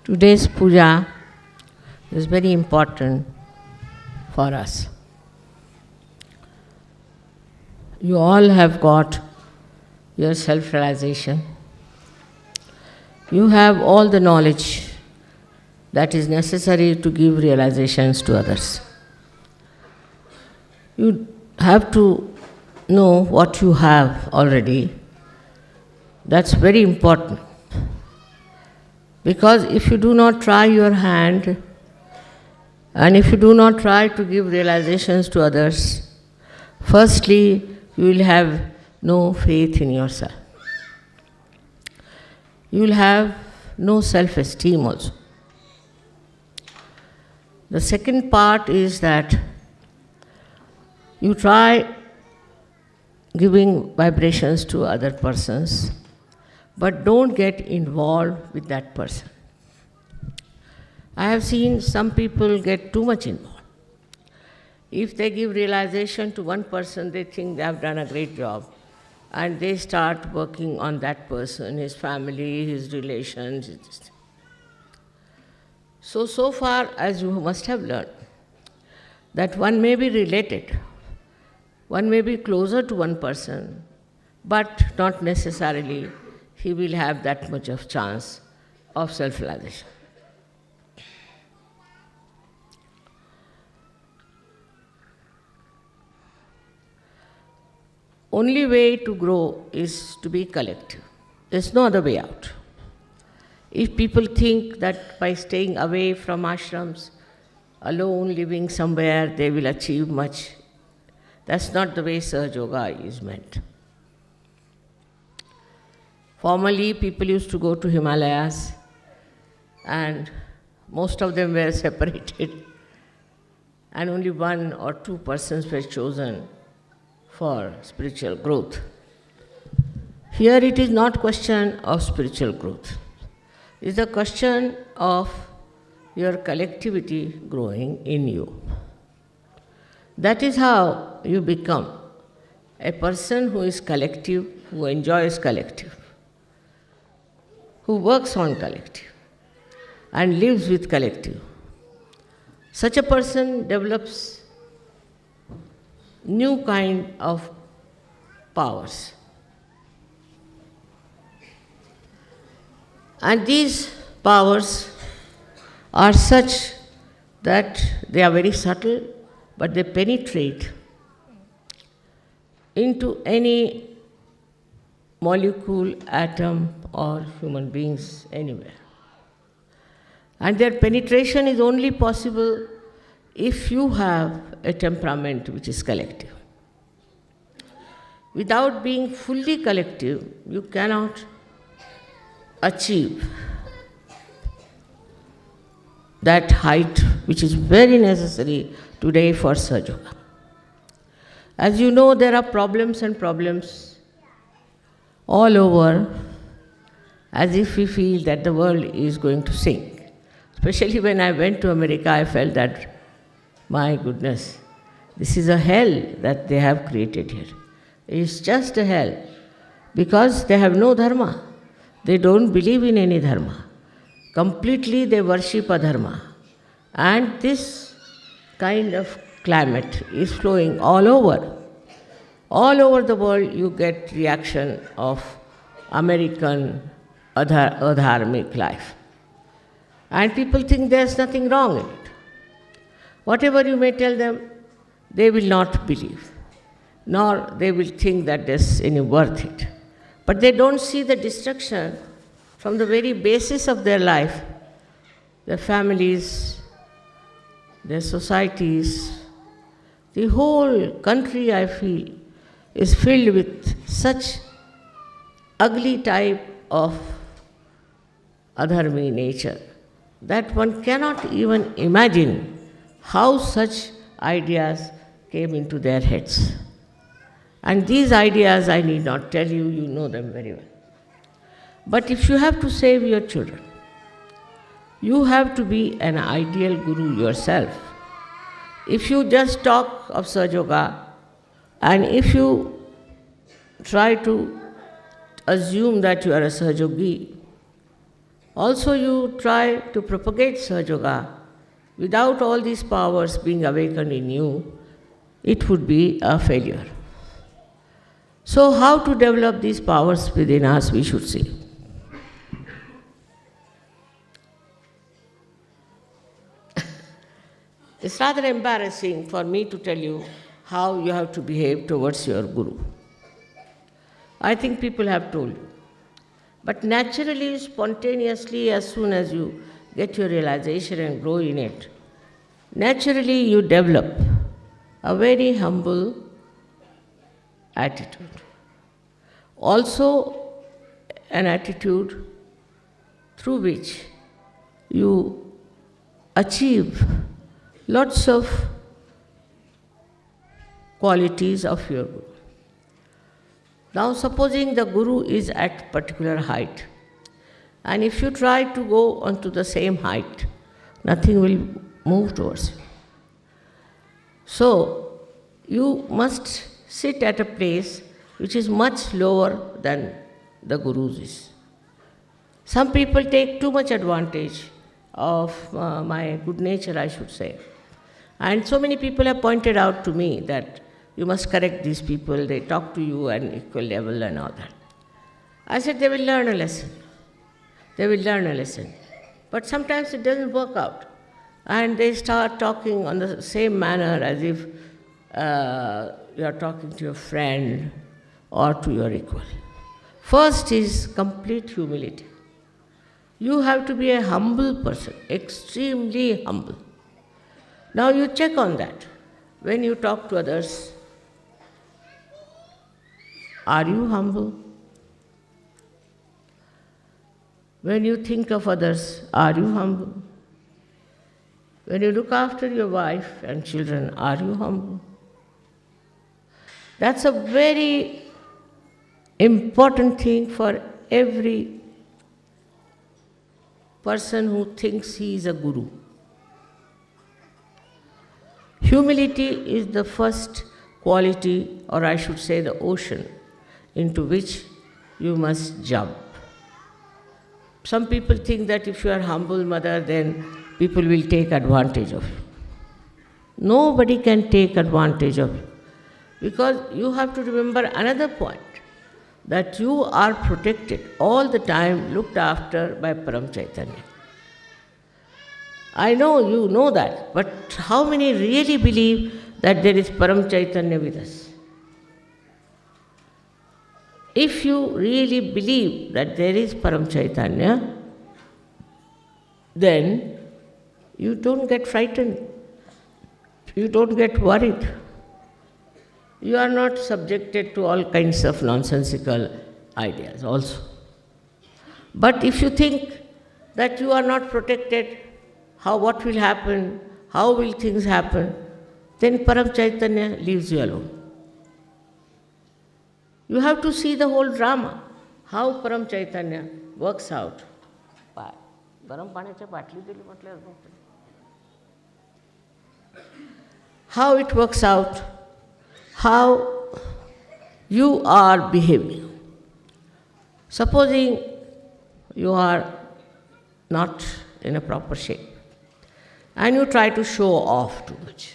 Today's puja is very important for us. You all have got your self-realization. You have all the knowledge that is necessary to give realizations to others. You have to know what you have already. That's very important. Because if you do not try your hand, and if you do not try to give realizations to others, firstly, you will have no faith in yourself. You will have no self-esteem also. The second part is that you try giving vibrations to other persons, but don't get involved with that person. I have seen some people get too much involved. If they give realization to one person, they think they have done a great job, and they start working on that person, his family, his relations. So far as you must have learned, that one may be related, one may be closer to one person, but not necessarily he will have that much of chance of self-realization. Only way to grow is to be collective. There's no other way out. If people think that by staying away from ashrams, alone living somewhere, they will achieve much, that's not the way Sahaja Yoga is meant. Formerly, people used to go to Himalayas, and most of them were separated, and only one or two persons were chosen for spiritual growth. Here it is not question of spiritual growth. It's a question of your collectivity growing in you. That is how you become a person who is collective, who enjoys collective, who works on collective and lives with collective. Such a person develops new kind of powers. And these powers are such that they are very subtle, but they penetrate into any molecule, atom, or human beings anywhere. And their penetration is only possible if you have a temperament which is collective. Without being fully collective, you cannot achieve that height which is very necessary today for Sahaja Yoga. As you know, there are problems and problems all over, as if we feel that the world is going to sink. Especially when I went to America, I felt that, my goodness, this is a hell that they have created here. It's just a hell because they have no dharma. They don't believe in any dharma. Completely they worship adharma. And this kind of climate is flowing all over. All over the world you get reaction of American adharmic life. And people think there's nothing wrong in it. Whatever you may tell them, they will not believe, nor they will think that there's any worth it. But they don't see the destruction from the very basis of their life, their families, their societies. The whole country, I feel, is filled with such ugly type of adharmi nature that one cannot even imagine how such ideas came into their heads. And these ideas, I need not tell you, you know them very well. But if you have to save your children, you have to be an ideal guru yourself. If you just talk of Sahaja Yoga, and if you try to assume that you are a Sahaja Yogi, Also, you try to propagate Sahaja Yoga without all these powers being awakened in you, it would be a failure. So, how to develop these powers within us, we should see. It's rather embarrassing for me to tell you how you have to behave towards your Guru. I think people have told you. But naturally, spontaneously, as soon as you get your realization and grow in it, naturally you develop a very humble attitude. Also, an attitude through which you achieve lots of qualities of your Guru. Now, supposing the Guru is at particular height, and if you try to go onto the same height, nothing will move towards you. So, you must sit at a place which is much lower than the Guru's is. Some people take too much advantage of my good nature, I should say. And so many people have pointed out to me that you must correct these people, they talk to you at an equal level and all that. I said they will learn a lesson. They will learn a lesson. But sometimes it doesn't work out. And they start talking on the same manner as if you are talking to your friend or to your equal. First is complete humility. You have to be a humble person, extremely humble. Now you check on that. When you talk to others, are you humble? When you think of others, are you humble? When you look after your wife and children, are you humble? That's a very important thing for every person who thinks he is a guru. Humility is the first quality, or I should say the ocean, into which you must jump. Some people think that if you are humble, mother, then people will take advantage of you. Nobody can take advantage of you. Because you have to remember another point, that you are protected all the time, looked after by Param Chaitanya. I know you know that, but how many really believe that there is Param Chaitanya with us? If you really believe that there is Param Chaitanya, then you don't get frightened. You don't get worried. You are not subjected to all kinds of nonsensical ideas also. But if you think that you are not protected, what will happen, how will things happen, then Param Chaitanya leaves you alone. You have to see the whole drama, how Param Chaitanya works out. How it works out, how you are behaving. Supposing you are not in a proper shape and you try to show off too much,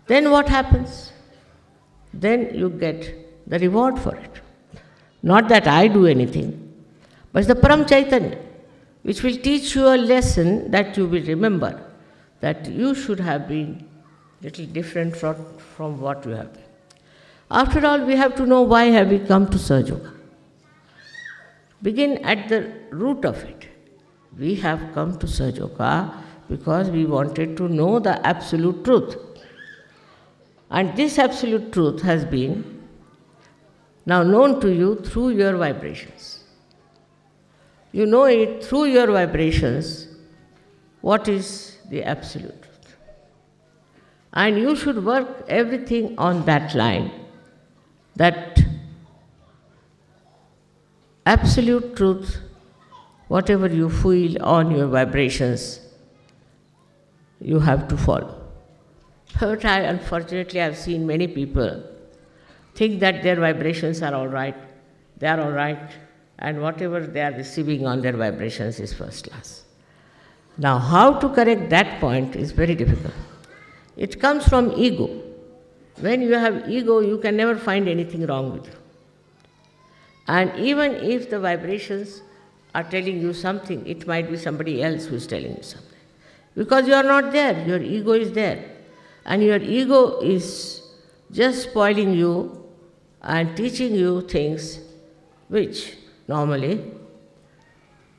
then what happens? Then you get the reward for it. Not that I do anything, but it's the Param Chaitanya, which will teach you a lesson that you will remember, that you should have been little different from what you have been. After all, we have to know why have we come to Sahaja Yoga. Begin at the root of it. We have come to Sahaja Yoga because we wanted to know the absolute truth. And this absolute truth has been now known to you through your vibrations. You know it through your vibrations, what is the absolute truth. And you should work everything on that line, that absolute truth, whatever you feel on your vibrations, you have to follow. But unfortunately, I have seen many people think that their vibrations are all right, they are all right, and whatever they are receiving on their vibrations is first class. Now, how to correct that point is very difficult. It comes from ego. When you have ego, you can never find anything wrong with you. And even if the vibrations are telling you something, it might be somebody else who is telling you something. Because you are not there, your ego is there. And your ego is just spoiling you and teaching you things which normally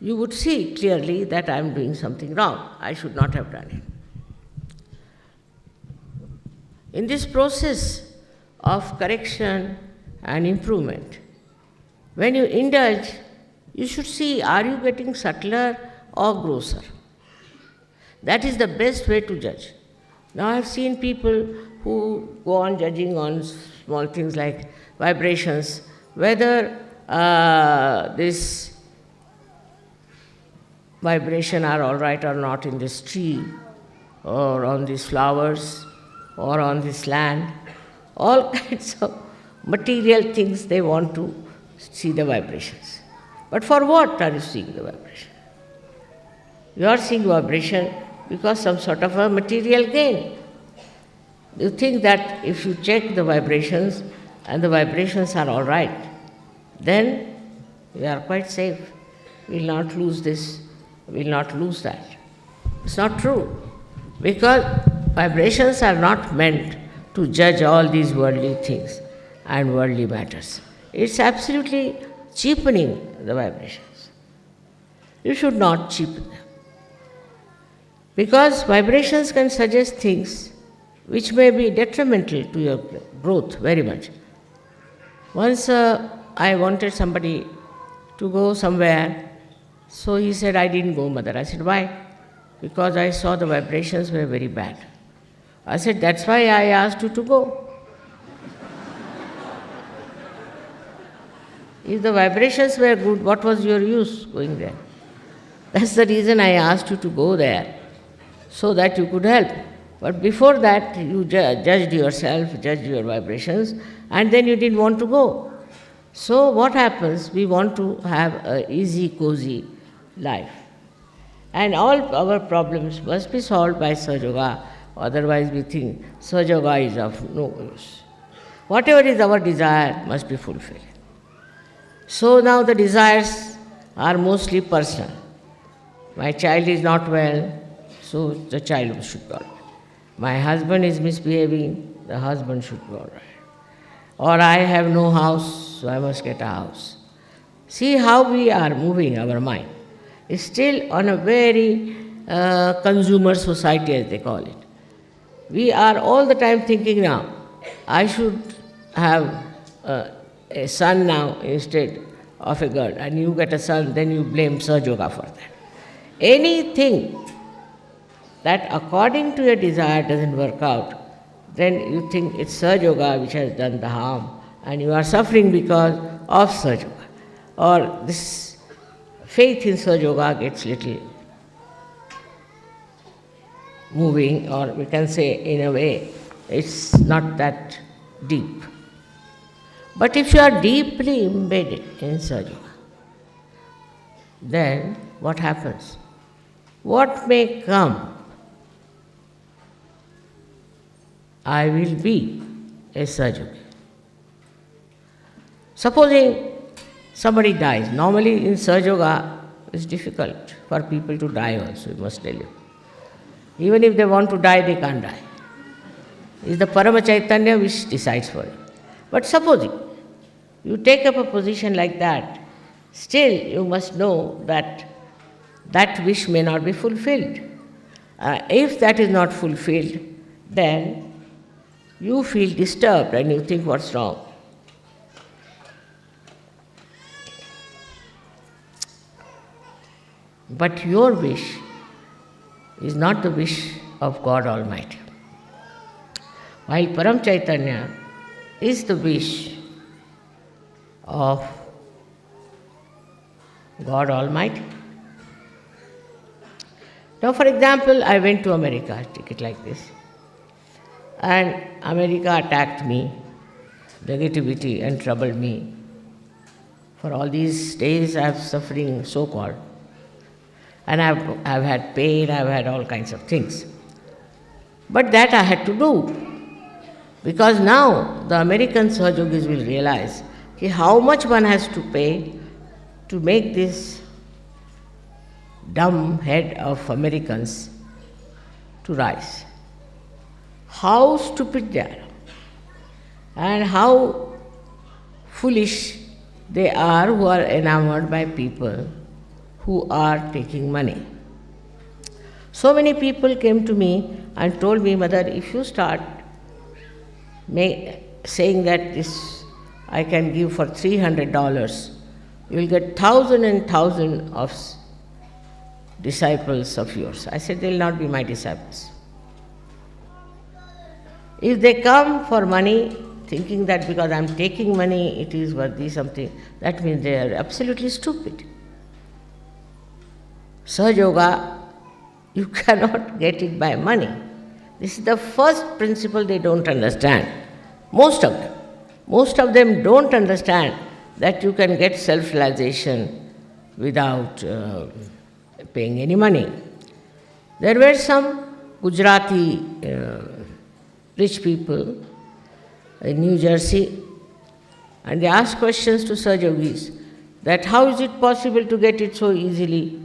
you would see clearly that I am doing something wrong. I should not have done it. In this process of correction and improvement, when you indulge, you should see, are you getting subtler or grosser? That is the best way to judge. Now I have seen people who go on judging on small things like vibrations, whether this vibration are all right or not in this tree, or on these flowers, or on this land. All kinds of material things they want to see the vibrations. But for what are you seeing the vibration? You are seeing vibration because some sort of a material gain. You think that if you check the vibrations and the vibrations are all right, then we are quite safe. We will not lose this, we will not lose that. It's not true, because vibrations are not meant to judge all these worldly things and worldly matters. It's absolutely cheapening the vibrations. You should not cheapen them. Because vibrations can suggest things which may be detrimental to your growth very much. Once I wanted somebody to go somewhere, so he said, I didn't go, mother. I said, why? Because I saw the vibrations were very bad. I said, that's why I asked you to go. If the vibrations were good, what was your use going there? That's the reason I asked you to go there, so that you could help. But before that, you judged yourself, judged your vibrations, and then you didn't want to go. So what happens? We want to have an easy, cozy life. And all our problems must be solved by Sahaja Yoga, otherwise we think Sahaja Yoga is of no use. Whatever is our desire must be fulfilled. So now the desires are mostly personal. My child is not well, so the child should be all right. My husband is misbehaving, the husband should be all right. Or I have no house, so I must get a house. See how we are moving our mind. It's still on a very consumer society, as they call it. We are all the time thinking now, I should have a son now instead of a girl, and you get a son, then you blame Sahaja Yoga for that. Anything that according to your desire doesn't work out, then you think it's Sahaja Yoga which has done the harm, and you are suffering because of Sahaja Yoga. Or this faith in Sahaja Yoga gets little moving, or we can say in a way, it's not that deep. But if you are deeply embedded in Sahaja Yoga, then what happens? What may come, I will be a Sahaja Yogi. Supposing somebody dies. Normally in Sahaja Yoga, it's difficult for people to die also, I must tell you. Even if they want to die, they can't die. It's the Parama Chaitanya which decides for it. But supposing you take up a position like that, still you must know that that wish may not be fulfilled. If that is not fulfilled, then you feel disturbed and you think, what's wrong? But your wish is not the wish of God Almighty. While Param Chaitanya is the wish of God Almighty. Now, for example, I went to America, take it like this, and America attacked me, negativity, and troubled me For all these days I have suffering, so-called. And I've had pain, I've had all kinds of things. But that I had to do. Because now the American Sahajogis will realize how much one has to pay to make this dumb head of Americans to rise. How stupid they are, and how foolish they are who are enamored by people who are taking money. So many people came to me and told me, Mother, if you start saying that this I can give for $300, you will get 1,000 and 1,000 of disciples of yours. I said, they will not be my disciples. If they come for money, thinking that because I am taking money, it is worthy something, that means they are absolutely stupid. Sahaja, you cannot get it by money. This is the first principle they don't understand. Most of them don't understand that you can get self-realization without paying any money. There were some Gujarati rich people in New Jersey, and they asked questions to Sahajogis that how is it possible to get it so easily?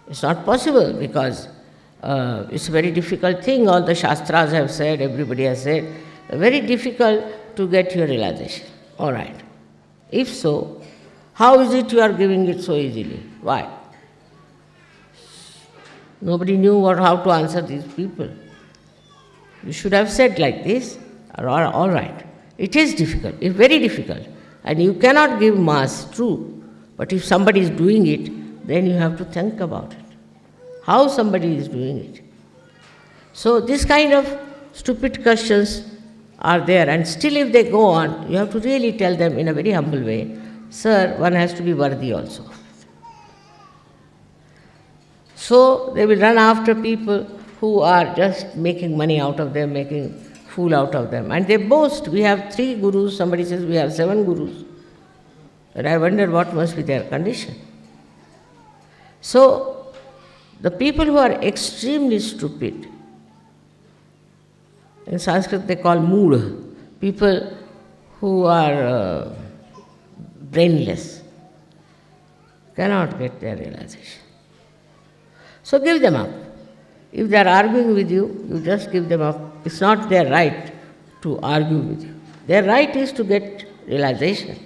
It's not possible because it's a very difficult thing. All the Shastras have said, everybody has said, very difficult to get your realization. All right. If so, how is it you are giving it so easily? Why? Nobody knew how to answer these people. You should have said like this, all right. It is difficult, it's very difficult. And you cannot give mass, true. But if somebody is doing it, then you have to think about it. How somebody is doing it. So this kind of stupid questions are there, and still if they go on, you have to really tell them in a very humble way, sir, one has to be worthy also. So they will run after people who are just making money out of them, making fool out of them. And they boast, we have 3 gurus, somebody says we have 7 gurus. And I wonder what must be their condition. So the people who are extremely stupid, in Sanskrit they call mood, people who are brainless, cannot get their realization. So give them up. If they are arguing with you, you just give them up. It's not their right to argue with you. Their right is to get realization,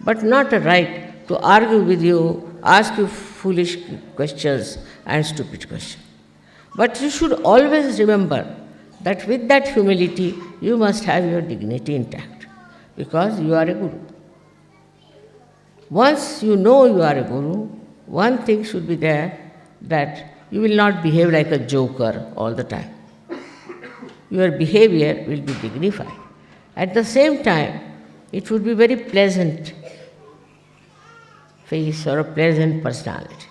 but not a right to argue with you, ask you foolish questions and stupid questions. But you should always remember that with that humility, you must have your dignity intact, because you are a guru. Once you know you are a guru, one thing should be there, that you will not behave like a joker all the time. Your behavior will be dignified. At the same time, it would be very pleasant face or a pleasant personality.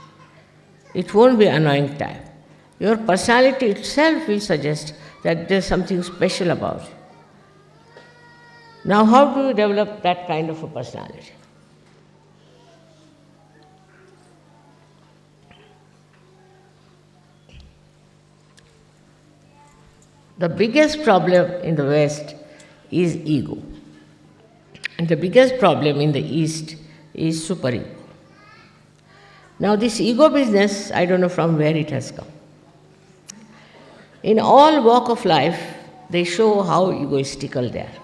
It won't be annoying type. Your personality itself will suggest that there's something special about you. Now, how do you develop that kind of a personality? The biggest problem in the West is ego. And the biggest problem in the East is superego. Now this ego business, I don't know from where it has come. In all walk of life, they show how egoistical they are.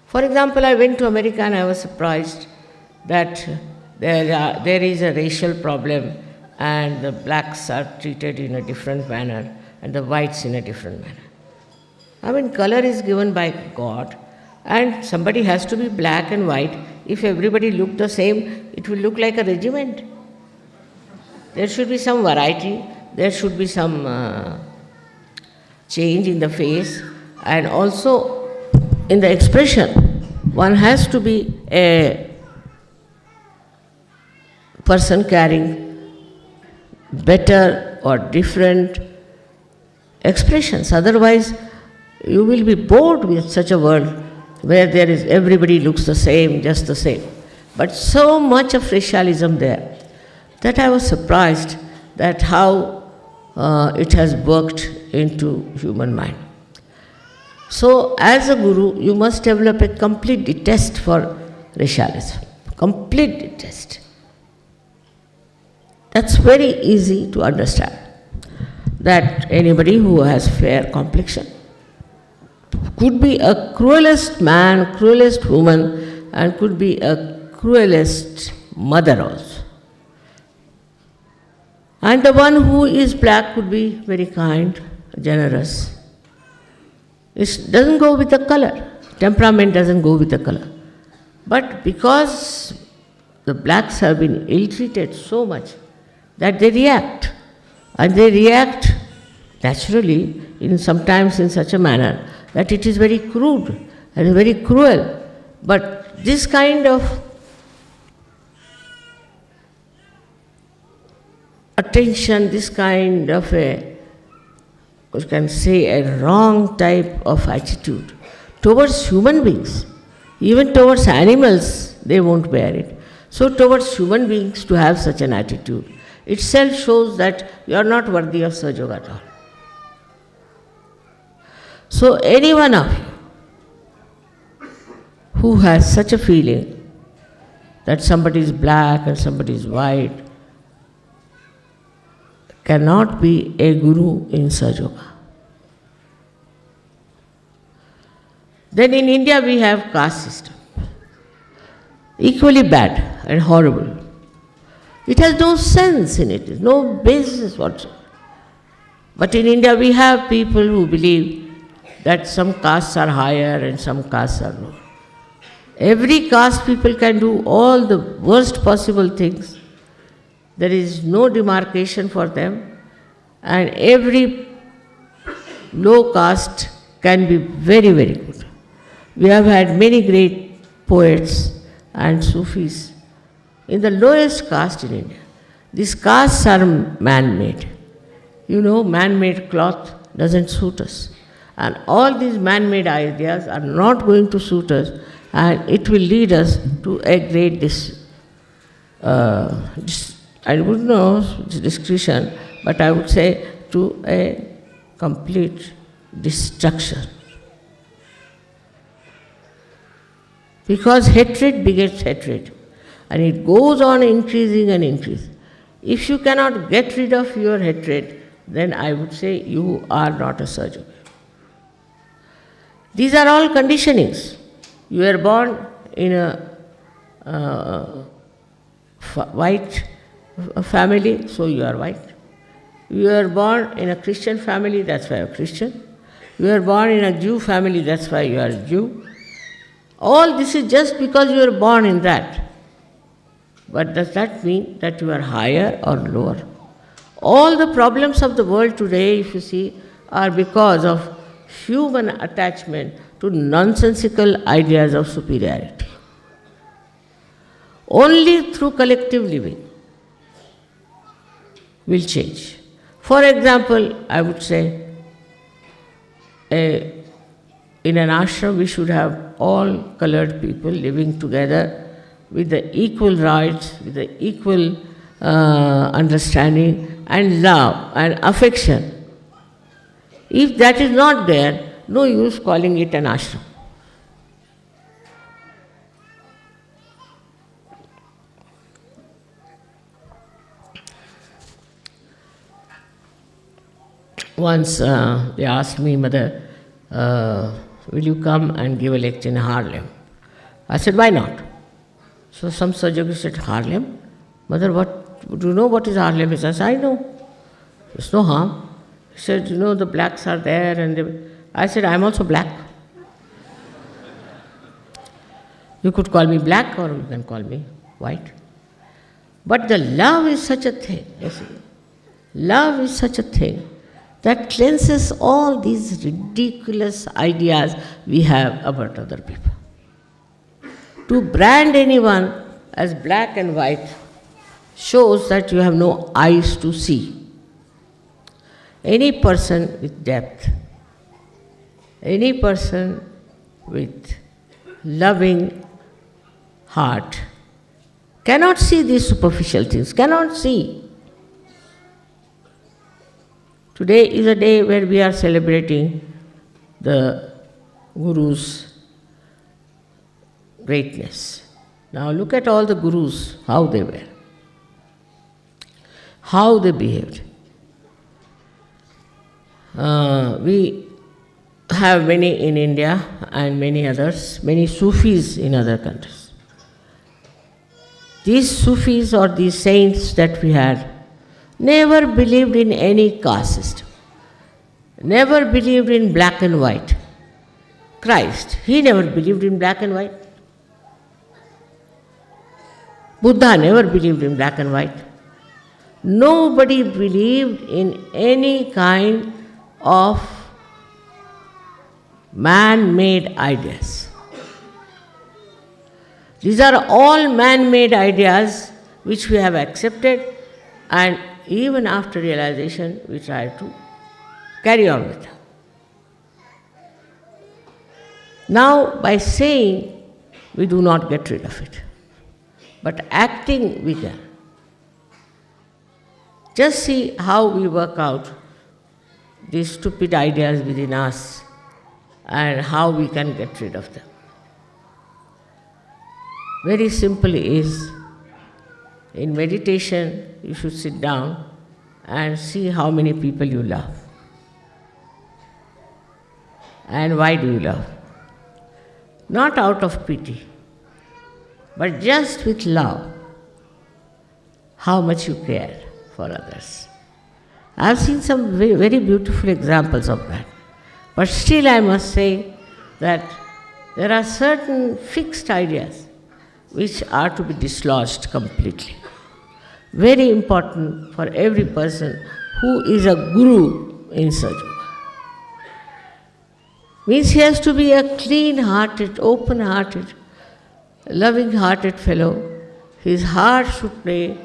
For example, I went to America and I was surprised that there is a racial problem and the blacks are treated in a different manner and the whites in a different manner. I mean, color is given by God, and somebody has to be black and white. If everybody looked the same, it will look like a regiment. There should be some variety, there should be some change in the face, and also in the expression. One has to be a person carrying better or different expressions. Otherwise, you will be bored with such a world where everybody looks the same, just the same. but so much of racialism there that I was surprised that how it has worked into human mind. So, as a guru, you must develop a complete detest for racialism, complete detest. That's very easy to understand. That anybody who has fair complexion could be a cruelest man, cruelest woman, and could be a cruelest mother also. And the one who is black could be very kind, generous. It doesn't go with the color. Temperament doesn't go with the color. But because the blacks have been ill-treated so much that they react. And they react naturally, sometimes in such a manner that it is very crude and very cruel. But this kind of attention, this kind of you can say a wrong type of attitude towards human beings, even towards animals, they won't bear it. So towards human beings to have such an attitude itself shows that you are not worthy of Sahaja Yoga at all. So any one of you who has such a feeling that somebody is black and somebody is white cannot be a guru in Sahaja Yoga. Then in India we have caste system, equally bad and horrible. It has no sense in it, no basis whatsoever. But in India we have people who believe that some castes are higher and some castes are lower. Every caste people can do all the worst possible things. There is no demarcation for them, and every low caste can be very, very good. We have had many great poets and Sufis in the lowest caste in India. These castes are man-made. You know, man-made cloth doesn't suit us. And all these man-made ideas are not going to suit us, and it will lead us to a great I wouldn't know discretion, but I would say to a complete destruction. Because hatred begets hatred, and it goes on increasing and increasing. If you cannot get rid of your hatred, then I would say you are not a surgeon. These are all conditionings. You are born in a white family, so you are white. You are born in a Christian family, that's why you are Christian. You are born in a Jew family, that's why you are a Jew. All this is just because you are born in that. But does that mean that you are higher or lower? All the problems of the world today, if you see, are because of human attachment to nonsensical ideas of superiority. Only through collective living will change. For example, I would say, in an ashram we should have all colored people living together with the equal rights, with the equal understanding and love and affection. If that is not there, no use calling it an ashram. Once they asked me, Mother, will you come and give a lecture in Harlem? I said, why not? So some Sahaja said, Harlem? Mother, do you know what is Harlem? I said, I know. There's no harm. He said, you know, the blacks are there. And I said, I'm also black. You could call me black or you can call me white. But the love is such a thing. Listen. Love is such a thing that cleanses all these ridiculous ideas we have about other people. To brand anyone as black and white shows that you have no eyes to see. Any person with depth, any person with loving heart cannot see these superficial things, cannot see. Today is a day where we are celebrating the Guru's greatness. Now look at all the Gurus, how they were, how they behaved. We have many in India and many others, many Sufis in other countries. These Sufis or these saints that we had never believed in any caste system, never believed in black and white. Christ, he never believed in black and white. Buddha never believed in black and white. Nobody believed in any kind of man-made ideas. These are all man-made ideas which we have accepted, and even after realization we try to carry on with them. Now, by saying, we do not get rid of it, but acting we can. Just see how we work out these stupid ideas within us and how we can get rid of them. Very simply is, in meditation you should sit down and see how many people you love. And why do you love? Not out of pity, but just with love, how much you care for others. I have seen some very, very beautiful examples of that. But still I must say that there are certain fixed ideas which are to be dislodged completely. Very important for every person who is a guru in Sahaja Yoga. Means he has to be a clean-hearted, open-hearted, loving-hearted fellow. His heart should play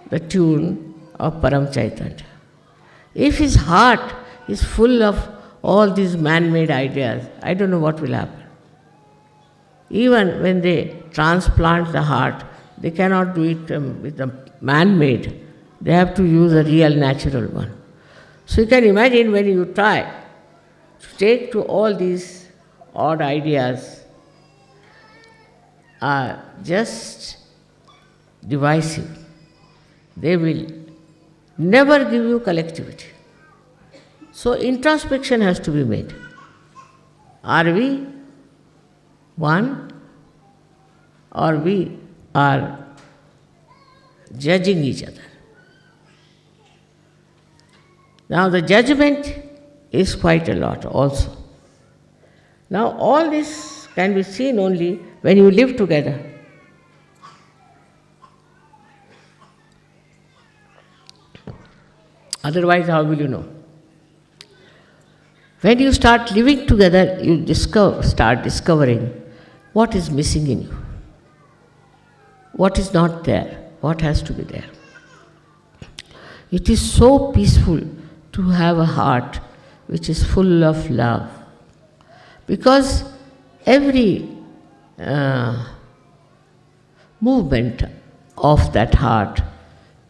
the tune of Param Chaitanya. If his heart is full of all these man-made ideas, I don't know what will happen. Even when they transplant the heart, they cannot do it with a man-made. They have to use a real natural one. So you can imagine when you try to take to all these odd ideas are just divisive. They will never give you collectivity. So introspection has to be made. Are we one, or we are judging each other? Now the judgment is quite a lot also. Now all this can be seen only when you live together. Otherwise, how will you know? When you start living together, you start discovering what is missing in you, what is not there, what has to be there. It is so peaceful to have a heart which is full of love, because every movement of that heart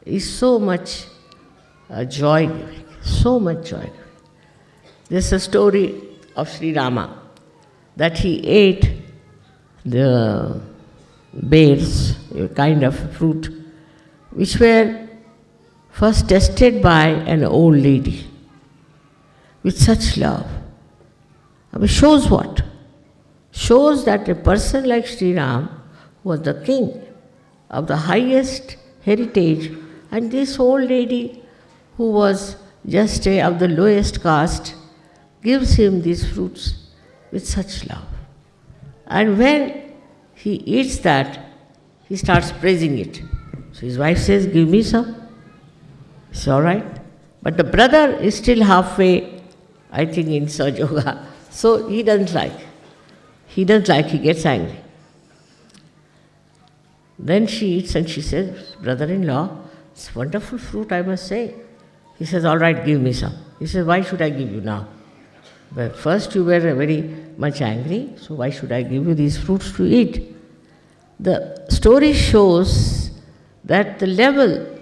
is so much joy-giving, so much joy-giving. There's a story of Sri Rama that he ate the bears, a kind of fruit, which were first tested by an old lady with such love. I mean, shows what? Shows that a person like Sri Ram was the king of the highest heritage, and this old lady who was just of the lowest caste gives him these fruits with such love. And when he eats that, he starts praising it. So his wife says, "Give me some." It's all right. But the brother is still halfway, I think, in Sahaja Yoga. So he doesn't like. He gets angry. Then she eats and she says, "Brother-in-law, it's wonderful fruit, I must say." He says, "All right, give me some." He says, "Why should I give you now? But first you were very much angry, so why should I give you these fruits to eat?" The story shows that the level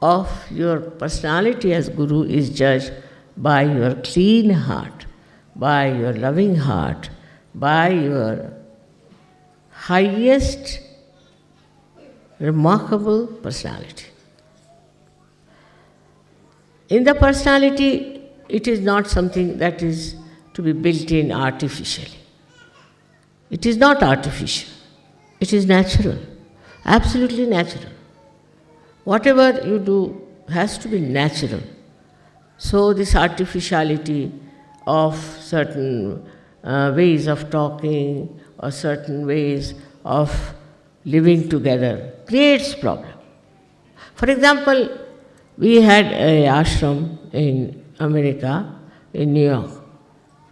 of your personality as Guru is judged by your clean heart, by your loving heart, by your highest remarkable personality. In the personality, it is not something that is to be built in artificially. It is not artificial. It is natural, absolutely natural. Whatever you do has to be natural. So this artificiality of certain ways of talking or certain ways of living together creates problem. For example, we had an ashram in America, in New York,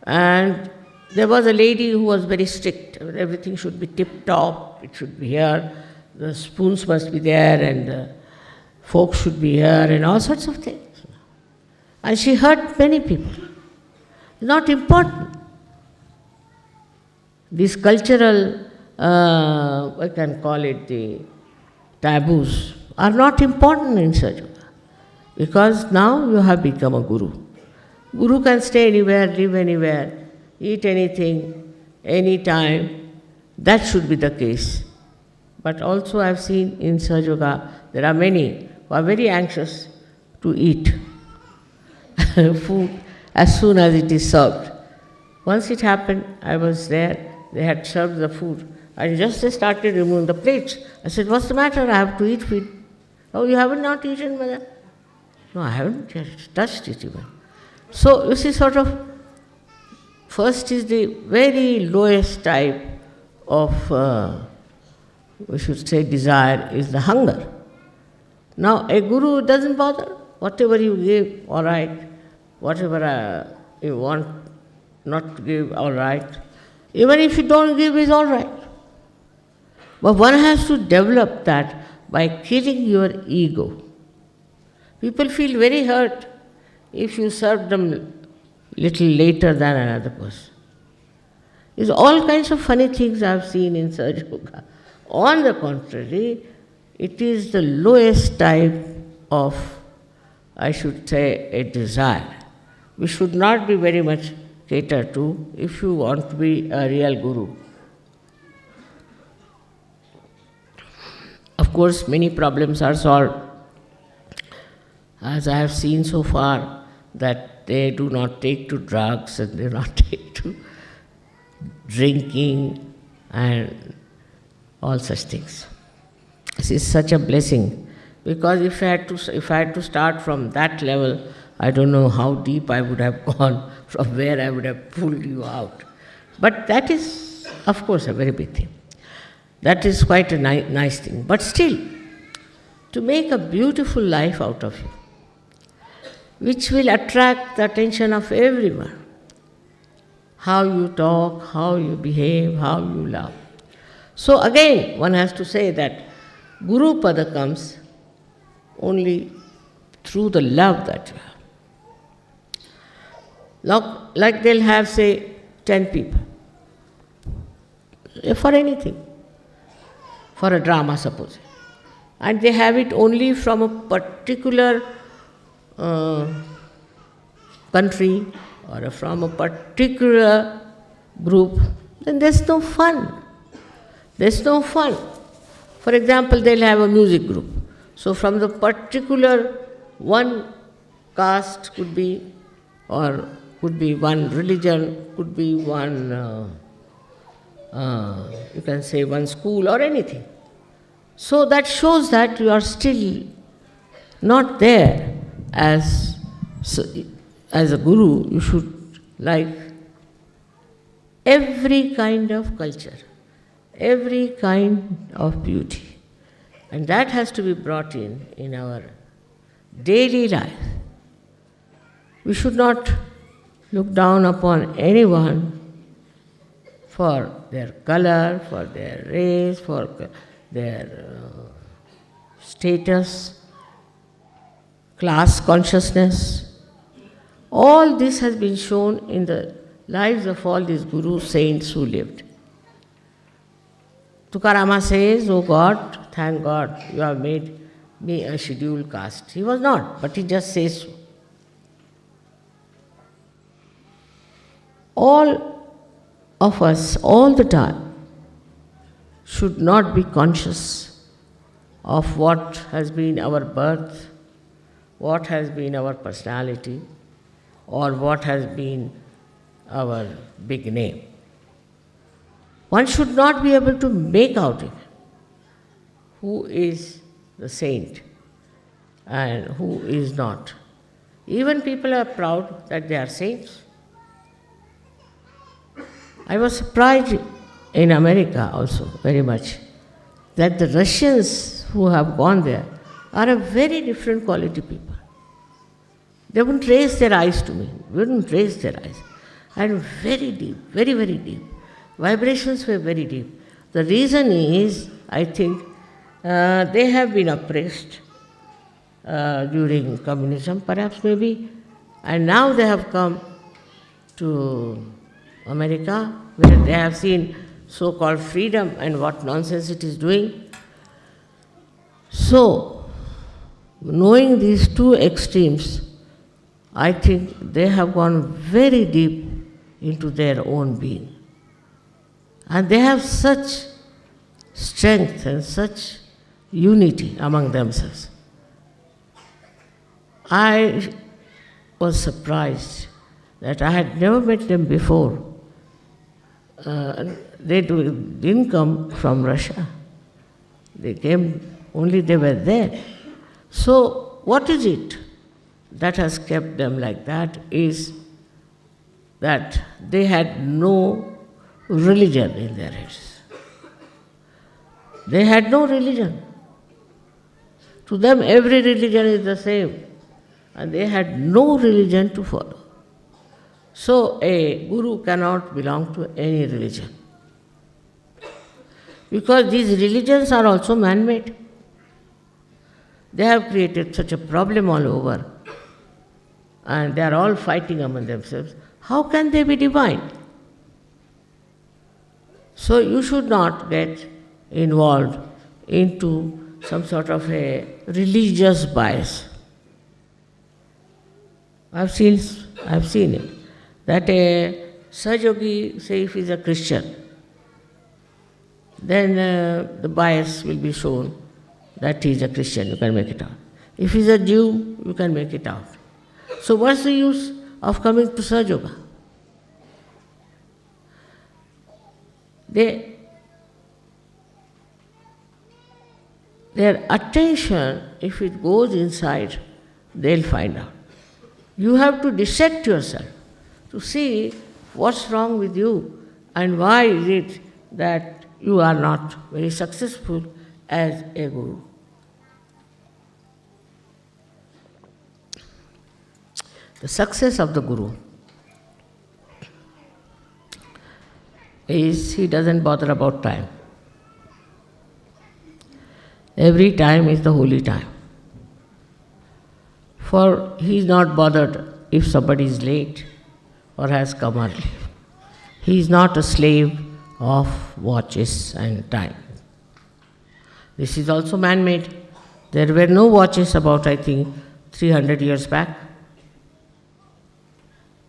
and there was a lady who was very strict. Everything should be tip-top, it should be here, the spoons must be there, and the forks should be here, and all sorts of things. And she hurt many people. Not important. These cultural, I can call it the taboos, are not important in Sahaja Yoga. Because now you have become a guru. Guru can stay anywhere, live anywhere, eat anything, anytime. That should be the case. But also I have seen in Sahaja Yoga, there are many who are very anxious to eat food as soon as it is served. Once it happened, I was there, they had served the food, and just they started removing the plates. I said, what's the matter? I have to eat food. Oh, you haven't not eaten, mother? No, I haven't just touched it even. So, you see, sort of, first is the very lowest type of, we should say, desire is the hunger. Now, a guru doesn't bother. Whatever you give, all right. Whatever you want not to give, all right. Even if you don't give, is all right. But one has to develop that by killing your ego. People feel very hurt if you serve them little later than another person. There's all kinds of funny things I've seen in Sahaja Yoga. On the contrary, it is the lowest type of, I should say, a desire. We should not be very much catered to if you want to be a real guru. Of course, many problems are solved. As I have seen so far, that they do not take to drugs and they do not take to drinking and all such things. This is such a blessing, because if I had to start from that level, I don't know how deep I would have gone, from where I would have pulled you out. But that is, of course, a very big thing. That is quite a nice thing. But still, to make a beautiful life out of you, which will attract the attention of everyone. How you talk, how you behave, how you love. So again, one has to say that Guru Pada comes only through the love that you have. Like they'll have, say, 10 people. For anything. For a drama, suppose. And they have it only from a particular country or from a particular group, then there's no fun. There's no fun. For example, they'll have a music group. So from the particular one caste could be, or could be one religion, could be one, you can say one school or anything. So that shows that you are still not there as a guru. You should like every kind of culture, every kind of beauty. And that has to be brought in our daily life. We should not look down upon anyone for their color, for their race, for their status, class consciousness. All this has been shown in the lives of all these gurus, saints who lived. Tukarama says, "Oh God, thank God, you have made me a scheduled caste." He was not, but he just says so. All of us, all the time, should not be conscious of what has been our birth, what has been our personality, or what has been our big name. One should not be able to make out it who is the saint and who is not. Even people are proud that they are saints. I was surprised in America also very much that the Russians who have gone there are a very different quality people. They wouldn't raise their eyes to me, wouldn't raise their eyes. And very deep, very, very deep. Vibrations were very deep. The reason is, I think, they have been oppressed during communism, perhaps, maybe, and now they have come to America, where they have seen so-called freedom and what nonsense it is doing. So, knowing these two extremes, I think they have gone very deep into their own being. And they have such strength and such unity among themselves. I was surprised that I had never met them before. They didn't come from Russia. They came, only they were there. So, what is it that has kept them like that is that they had no religion in their heads. They had no religion. To them, every religion is the same, and they had no religion to follow. So, a guru cannot belong to any religion, because these religions are also man-made. They have created such a problem all over, and they are all fighting among themselves. How can they be divine? So you should not get involved into some sort of a religious bias. I've seen it, that a Sahajogi, say if he is a Christian, then the bias will be shown that he is a Christian, you can make it out. If he is a Jew, you can make it out. So what's the use of coming to Sahaja Yoga? Their attention, if it goes inside, they'll find out. You have to dissect yourself to see what's wrong with you and why is it that you are not very successful as a guru. The success of the guru is he doesn't bother about time. Every time is the holy time. For he is not bothered if somebody is late or has come early. He is not a slave of watches and time. This is also man-made. There were no watches about, I think, 300 years back.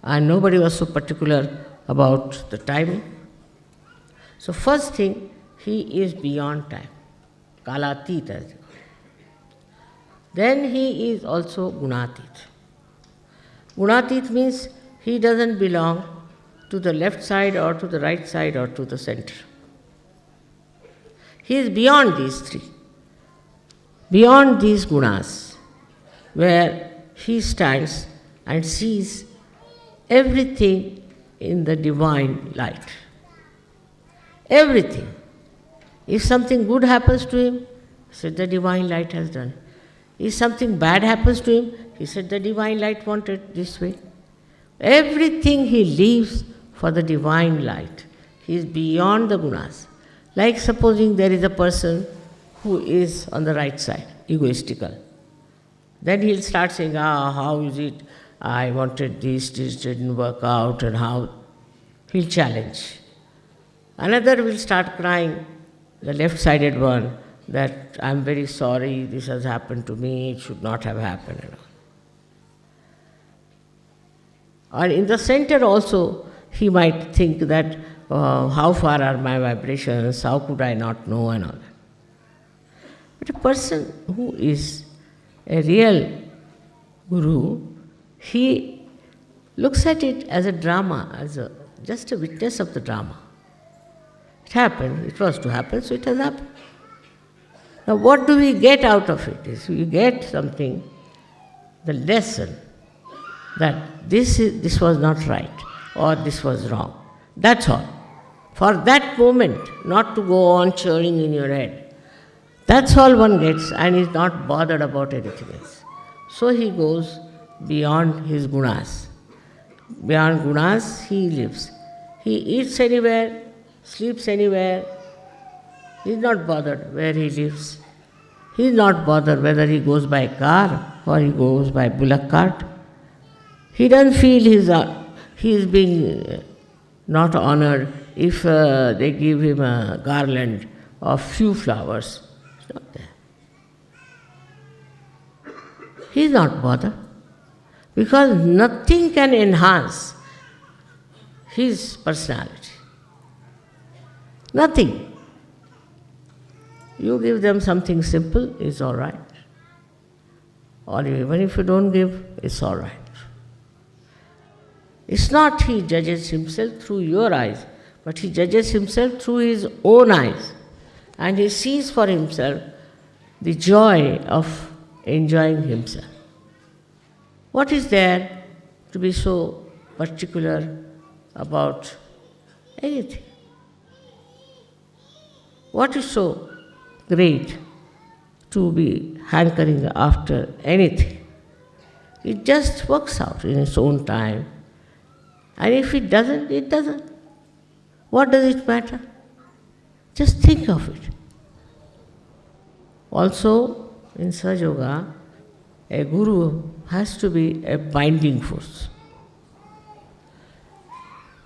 And nobody was so particular about the timing. So first thing, he is beyond time. Kalatit as they call it. Then he is also Gunatit. Gunatit means he doesn't belong to the left side or to the right side or to the center. He is beyond these three, beyond these gunas, where he stands and sees everything in the divine light. Everything. If something good happens to him, he said the divine light has done. If something bad happens to him, he said the divine light wanted this way. Everything he leaves for the divine light. He is beyond the gunas. Like supposing there is a person who is on the right side, egoistical. Then he'll start saying, how is it? I wanted this didn't work out, and how. He'll challenge. Another will start crying the left-sided one, that I'm very sorry, this has happened to me, it should not have happened. And in the center also, he might think that how far are my vibrations, how could I not know, and all that. But a person who is a real guru, he looks at it as a drama, as just a witness of the drama. It happened, it was to happen, so it has happened. Now what do we get out of it? Is we get something, the lesson, that this was not right, or this was wrong. That's all. For that moment, not to go on churning in your head. That's all one gets, and is not bothered about anything else. So he goes beyond his gunas. Beyond gunas, he lives. He eats anywhere, sleeps anywhere. He is not bothered where he lives. He is not bothered whether he goes by car or he goes by bullock cart. He doesn't feel he is being not honored if they give him a garland of few flowers. It's not there. He is not bothered because nothing can enhance his personality. Nothing. You give them something simple, it's all right. Or even if you don't give, it's all right. It's not he judges himself through your eyes, but he judges himself through his own eyes. And he sees for himself the joy of enjoying himself. What is there to be so particular about anything? What is so great to be hankering after anything? It just works out in its own time. And if it doesn't, it doesn't. What does it matter? Just think of it. Also, in Sahaja Yoga, a guru has to be a binding force.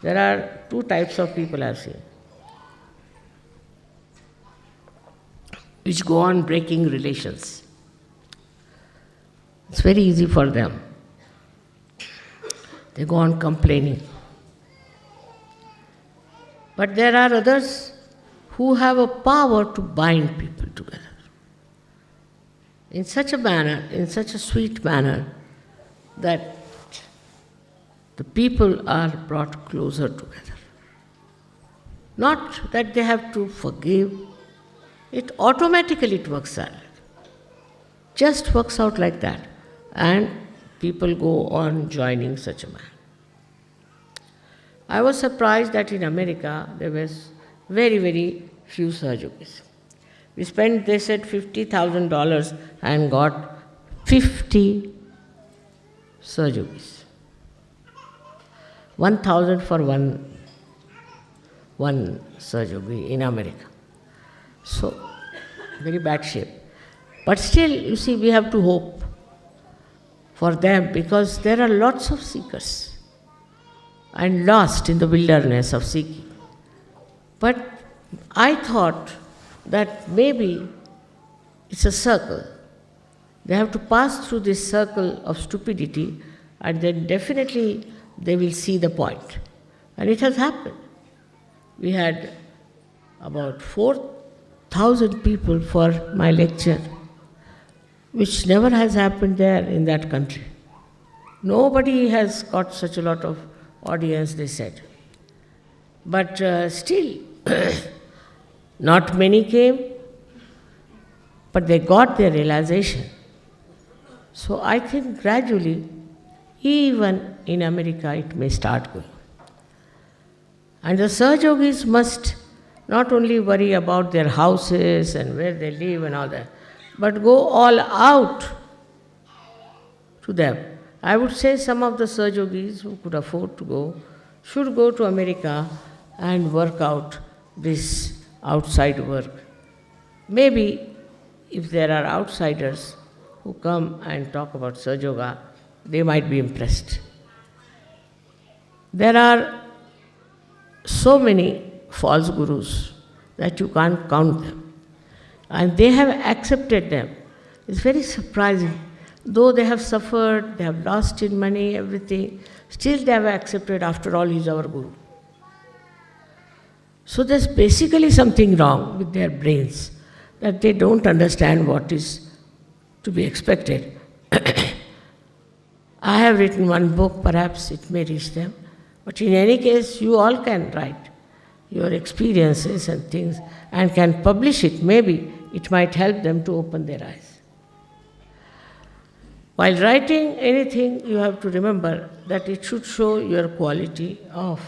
There are two types of people I've seen, which go on breaking relations. It's very easy for them. They go on complaining. But there are others who have a power to bind people together in such a manner, in such a sweet manner, that the people are brought closer together. Not that they have to forgive, it automatically works out. Just works out like that. And people go on joining such a man. I was surprised that in America there was very, very few Sahaja Yogis. We spent, they said, $50,000 and got 50 Sahaja Yogis. 1,000 for one Sahaja Yogi in America. So, very bad shape. But still, you see, we have to hope for them because there are lots of seekers and lost in the wilderness of seeking. But I thought that maybe it's a circle. They have to pass through this circle of stupidity and then definitely they will see the point. And it has happened. We had about 4,000 people for my lecture, which never has happened there in that country. Nobody has got such a lot of audience, they said. But still, not many came, but they got their realization. So I think gradually, even in America, it may start going. And the Sahaja Yogis must not only worry about their houses and where they live and all that, but go all out to them. I would say some of the Sahaja Yogis who could afford to go should go to America and work out this outside work. Maybe if there are outsiders who come and talk about Sahaja Yoga, they might be impressed. There are so many false gurus that you can't count them. And they have accepted them. It's very surprising. Though they have suffered, they have lost in money, everything, still they have accepted, after all, he is our Guru. So there's basically something wrong with their brains, that they don't understand what is to be expected. I have written one book, perhaps it may reach them. But in any case, you all can write your experiences and things and can publish it. Maybe it might help them to open their eyes. While writing anything, you have to remember that it should show your quality of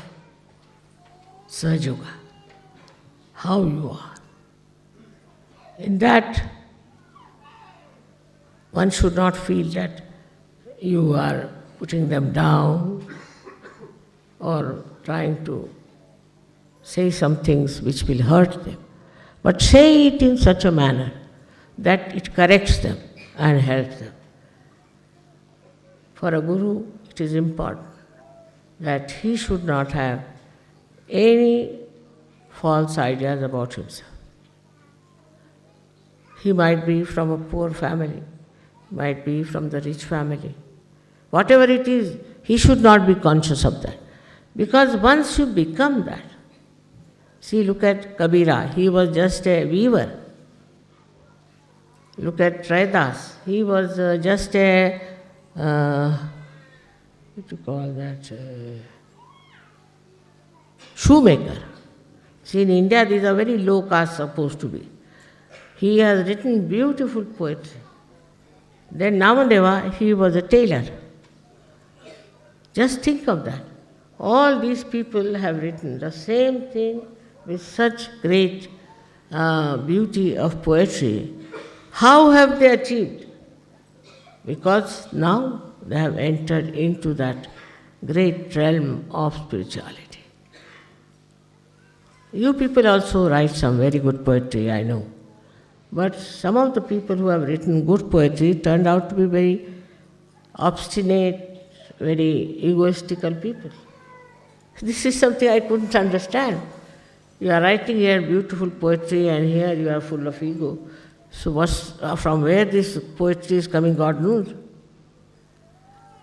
Sahaja Yoga, how you are. In that, one should not feel that you are putting them down or trying to say some things which will hurt them. But say it in such a manner that it corrects them and helps them. For a Guru, it is important that he should not have any false ideas about himself. He might be from a poor family, might be from the rich family. Whatever it is, he should not be conscious of that. Because once you become that, see, look at Kabira, he was just a weaver. Look at Raidas, he was just a, what do you call that, shoemaker. See, in India, these are very low caste supposed to be. He has written beautiful poetry. Then Namadeva, he was a tailor. Just think of that. All these people have written the same thing with such great beauty of poetry. How have they achieved? Because now they have entered into that great realm of spirituality. You people also write some very good poetry, I know. But some of the people who have written good poetry turned out to be very obstinate, very egoistical people. This is something I couldn't understand. You are writing here beautiful poetry and here you are full of ego. So from where this poetry is coming, God knows.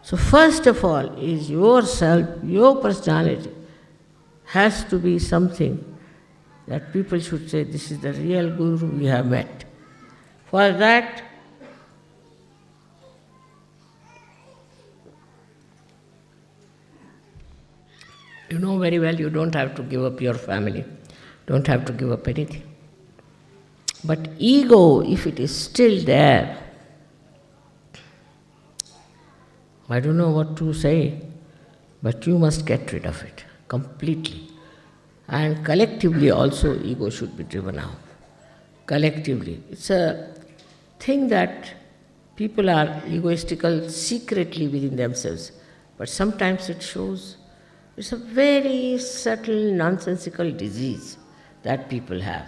So first of all is yourself, your personality has to be something that people should say, this is the real Guru we have met. For that, you know very well you don't have to give up your family, don't have to give up anything. But ego, if it is still there, I don't know what to say, but you must get rid of it completely. And collectively also ego should be driven out. Collectively. It's a thing that people are egoistical secretly within themselves, but sometimes it shows. It's a very subtle, nonsensical disease that people have,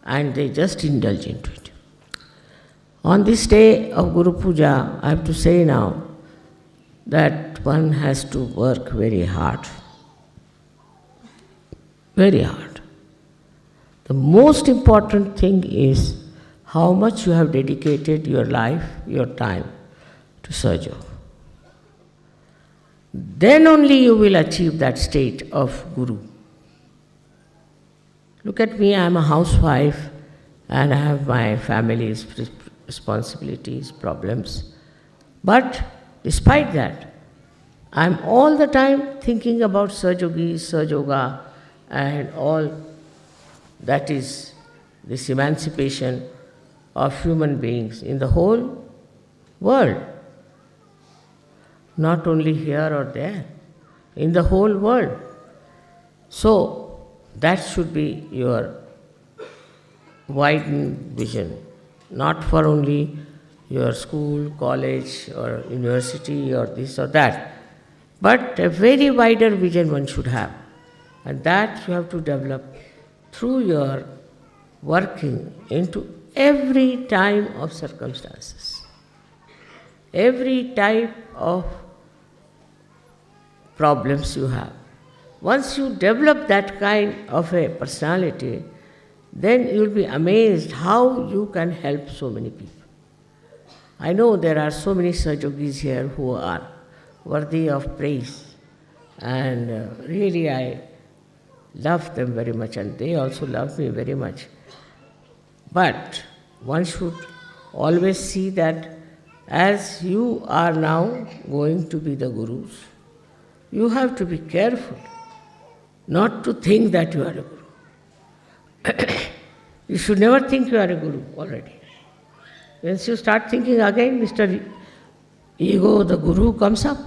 and they just indulge into it. On this day of Guru Puja, I have to say now that one has to work very hard. Very hard. The most important thing is how much you have dedicated your life, your time to Sahaja Yoga. Then only you will achieve that state of Guru. Look at me, I am a housewife and I have my family's responsibilities, problems. But despite that, I am all the time thinking about Sahaja Yogis, Sahaja Yoga, and all that is this emancipation of human beings in the whole world. Not only here or there, in the whole world. So that should be your widened vision, not for only your school, college or university or this or that, but a very wider vision one should have. And that you have to develop through your working into every time of circumstances, every type of problems you have. Once you develop that kind of a personality, then you'll be amazed how you can help so many people. I know there are so many Sahajogis here who are worthy of praise, and really I love them very much, and they also love me very much. But one should always see that as you are now going to be the gurus, you have to be careful not to think that you are a guru. You should never think you are a guru already. Once you start thinking again, Mr. Ego, the guru, comes up.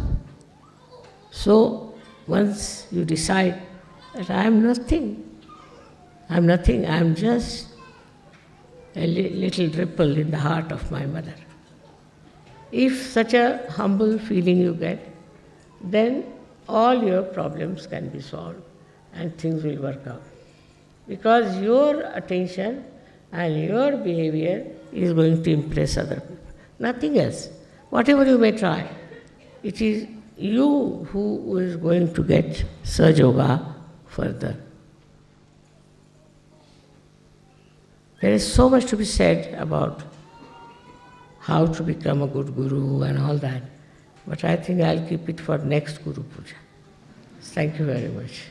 So once you decide that I am nothing, I am just a little ripple in the heart of my mother. If such a humble feeling you get, then all your problems can be solved and things will work out. Because your attention and your behavior is going to impress other people. Nothing else. Whatever you may try, it is you who is going to get Sahaja Yoga further. There is so much to be said about how to become a good guru and all that, but I think I'll keep it for next Guru Puja. Thank you very much.